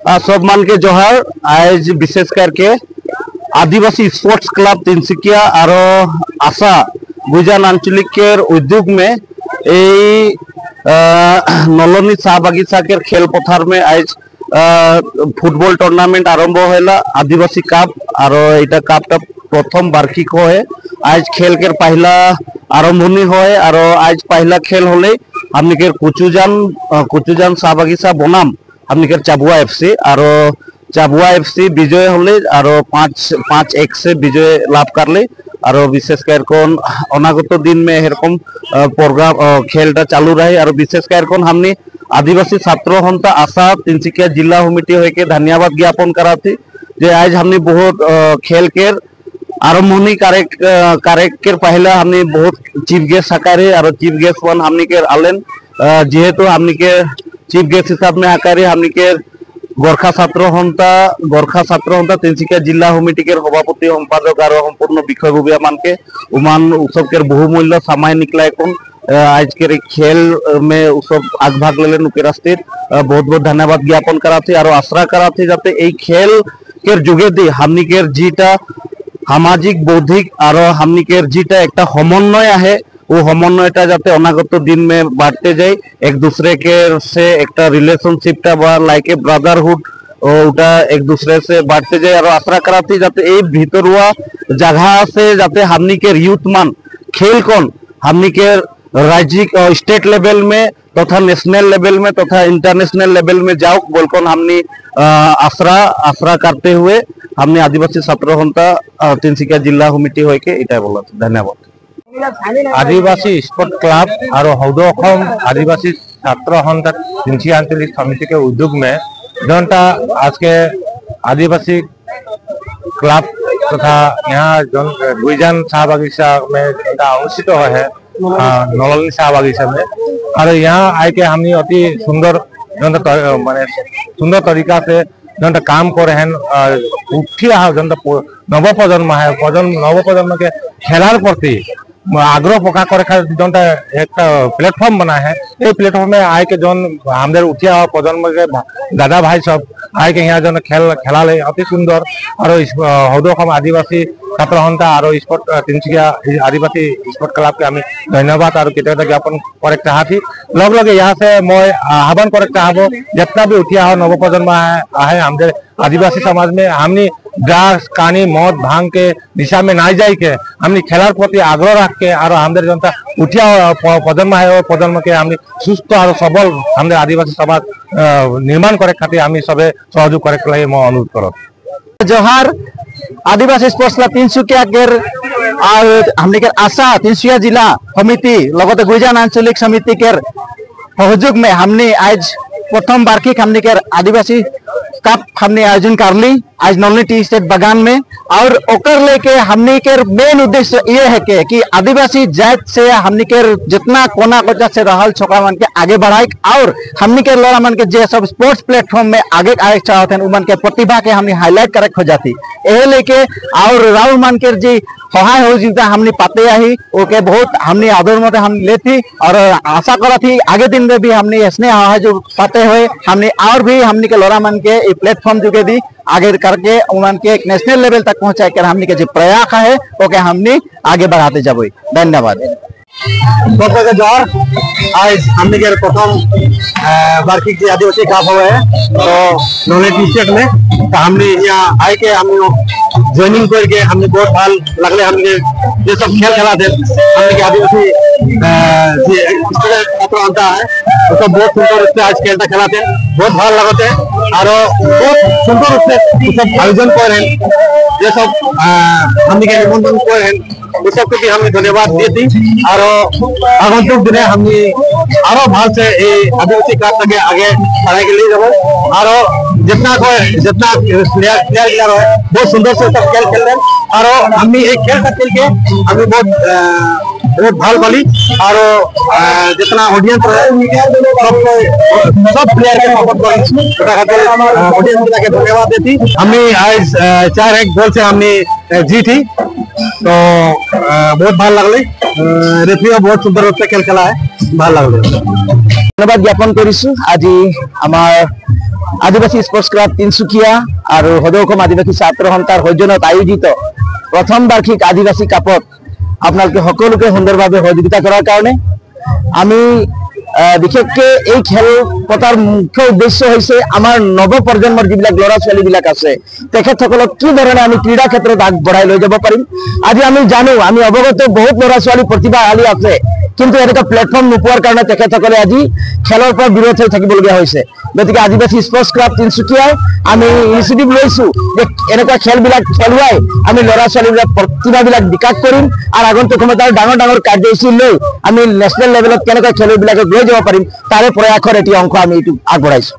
सब मान के जोहार। आज विशेष करके आदिवासी स्पोर्ट्स क्लब तिनसुकिया और आशा गुइजान आंचलिक के उद्योग में नलनी चाह बागिचा के खेल पथार में आज फुटबल टूर्नामेंट आरम्भ होला आदिवासी कप और इटा कपटा प्रथम वार्षिक है। आज खेल के पहला आरम्भनी है और आज पहला खेल होले हमने के कुचुजान चाह बागिचा बनाम हमने के चाबुआ एफसी और चाबुआ एफसी विजय होले और 5-1 से विजय लाभ कर ले और विशेषकर अनागत दिन में एरकम प्रोग्राम खेलटा चालू रहे और विशेषकर हमने आदिवासी छात्र हंता आशा तिनसुकिया जिला समिति होके धन्यवाद ज्ञापन करा थी जे आज हमने बहुत खेल के आरम्भनी कार्यक्रम के पहला हमने बहुत चीफ गेस्ट हकारे और चीफ गेस्ट वन हमने के आलेन जेहेतु हमने के चीफ गेस्ट हिसाब में आकारे हमने के गोरखा छात्र हंता तिनसुकिया जिला समिति के सभापति सम्पादक और सम्पूर्ण विषयबबिया मान के उमान उत्सव के बहुमूल्य समय निकला आज के खेल में उत्सव आगभाग ले नुकेरास्तिर बहुत बहुत धन्यवाद ज्ञापन करा थी और आश्रा करा थी जाते ये खेल के जुगेदी हमनी के जीटा सामाजिक बौद्धिक और हमनी के जीटा एक समन्वय है वो समन्वयटा जाते अनागत दिन में बढ़ते जाए एक दूसरे के से एक रिलेशनशिपटा लाइक ए ब्रादारहुड ओटा एक दूसरे से बढ़ते जाए और आशा करा थी जाते ये भीतरुआ जगह से जाते हमनी के यूथ मान खेल कौन हमनी के राज्यिक स्टेट लेवल में तथा नेशनल लेवल में तथा इंटरनेशनल लेवल में जाओ बोलकर हमने आश्रा करते हुए हमने आदिवासी छात्र हंता तिनसुकिया जिला समिति होके इटा बोला। धन्यवाद। आदिवासी स्पोर्ट क्लब और हौदो आदिवासी छात्र हंता तिनसुकिया आंचलिक समिति के उद्योग में जनता आज के आदिवासी क्लब तथा यहाँ गुइजान चाह बागिचा में अनुष्ठित है नलनी चाह बागिचा में और यहाँ आके हमने अति सुंदर माने सुंदर तरीका से जो काम कर रहे हैं उठी रहा जो नव प्रजन्म के खेलार प्रति आग्रह प्रकाश कर जो एक प्लेटफॉर्म बना है ये प्लेटफॉर्म में आए के जो हमारे उठिया प्रजन्म के दादा भाई सब आए के यहाँ जो खेला ले अति सुंदर और हौदो आदिवासी छात्र हंता और स्पोर्ट तिनसुकिया आदिवासी स्पोर्ट क्लब के धन्यवाद और कृतज्ञता ज्ञापन करे चाहती लगे यहाँ से मैं आह्वान करे चाहब जितना भी उठिया नव प्रजन्म है हमारे आदिवासी समाज में हमने ड्रग्स कानी मद भांग के दिशा में ना जाए के हमने खेलार प्रति आग्रह रख के और हमारे जनता उठिया प्रजन्म है प्रजन्म के हमने सुस्थ और सबल हमारे आदिवासी समाज निर्माण करे खातिर हमें सबे सहयोग करे लगे मैं अनुरोध कर। जोहार आदिवासी स्पोर्ट्स क्लब तिनसुकिया के और हमने के आशा तिनसुकिया जिला समिति लगते गुइजान आंचलिक समिति के सहयोग में हमने आज प्रथम वार्षिक हमने के आदिवासी कप हमने आयोजन कर ली आज नलनी टी स्टेट बागान में और ओकर लेके हमने के मेन उद्देश्य ये है कि आदिवासी जात से हमने के जितना कोना कोचा से रहल छोकरा मन के आगे बढ़ाई और हमने के लड़ा मन के जे सब स्पोर्ट्स प्लेटफॉर्म में आगे आए चाहते हैं उमन के प्रतिभा के हमने हाईलाइट करे हो जाती यही लेके और राहुल मन के जी सहाय हो जीता हमने पाते ही ओके बहुत हमने आदर मत हम लेती और आशा करा थी आगे दिन में भी हमने स्नेह जो पाते हुए हमने और भी हमने के लोरा मन के प्लेटफॉर्म जुगे दी आगे करके उमन के एक नेशनल लेवल तक पहुंचाए कर हमने के जो प्रयास है ओके हमने आगे बढ़ाते जाबे। धन्यवाद। जोहार आज हमने के प्रथम वार्षिक आदिवासी कप हुआ है तो नलनी टी स्टेट में तो हमने यहाँ आए के हमने ज्वाइनिंग करके हमने बहुत भल लगले हमने ये सब खेल खेला थे हमने के आदिवासी आता है तो सब बहुत सुंदर रूप से आज खेलता खेला थे बहुत भल लगते और बहुत सुंदर रूप से सब आयोजन कर रहे हैं ये सब हमने के निमंत्रण कर रहे हैं उस सबके भी हमें धन्यवाद दी थी और आगंतुक दिन हमने आरो भाल से आदिवासी कप तक आगे पढ़ाई के लिए जाओ और जितना प्लेयर है बहुत सुंदर से सब खेल खेल रहे हैं और हमने एक खेल का खेल के हमें बहुत भाल बली और जितना ऑडियंस है सब प्लेयर के ऑडियंस के धन्यवाद देती हमें आज 4-1 गोल से हमने जीती तो बहुत ভাল লাগলে रेफरी बहुत सुंदर रूप से खेल खेला है ভাল লাগলে। धन्यवाद ज्ञापन करिछु आज आमार আদিবাসী স্পোর্টস ক্লাব তিনসুকিয়া আর সদৌ অসম আদিবাসী ছাত্র সন্থাৰ সৌজন্যত আয়োজিত প্ৰথম বাৰ্ষিক আদিবাসী কাপত আপোনালোকে সকলোকে সুন্দৰভাৱে সহযোগিতা কৰাৰ কাৰণে আমি বিশেষকৈ এই খেল পতাৰ মুখ্য উদ্দেশ্য হৈছে আমাৰ নৱ প্ৰজন্মৰ যিবিলাক ল'ৰা ছোৱালীবিলাক আছে তেখেতসকলক কি ধৰণে আমি ক্ৰীড়া ক্ষেত্ৰত আগবঢ়াই লৈ যাব পাৰিম। আজি আমি জানো, আমি অৱগত বহুত ল'ৰা ছোৱালী প্ৰতিভাশালী আছে, কিন্তু এনেকুৱা প্লেটফৰ্ম নোপোৱাৰ কাৰণে তেখেতসকলে আজি খেলৰ পৰা বিৰত হৈ থাকিবলগীয়া হৈছে। গতিকে আদিবাসী স্পৰ্টছ ক্লাব তিনচুকীয়াই আমি ইনিচিয়েটিভ লৈছোঁ যে এনেকুৱা খেলবিলাক খেলুৱাই আমি ল'ৰা ছোৱালীবিলাক প্ৰতিভাবিলাক বিকাশ কৰিম আৰু আগন্তুক সময়ত আৰু ডাঙৰ ডাঙৰ কাৰ্যসূচী লৈ আমি নেশ্যনেল লেভেলত কেনেকৈ খেলুৱৈবিলাকক লৈ যাব পাৰিম তাৰে প্ৰয়াসৰ এটি অংশ আমি এইটো আগবঢ়াইছোঁ।